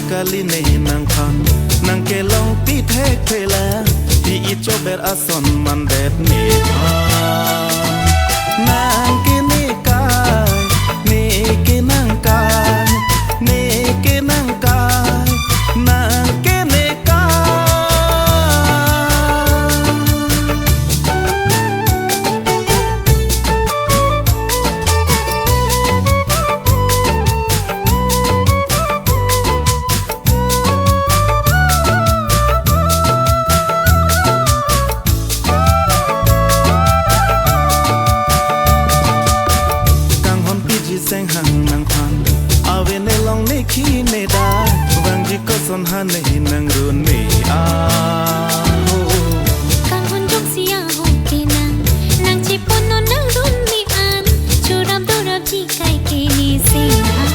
kali nei nang phan nang ke long pi thek phela ti I cho ber ason man det ni pha nang ke ni kai ni ke nang kai ni ke nang kai nang ke ni kai sang hang nang phan ave ne long ne khi ne da wang ji ko son ha ne nang run me a kang hon jok sia ho ke nang chi pon no nang run mi an chu ram do rap ji kai ke ni se ha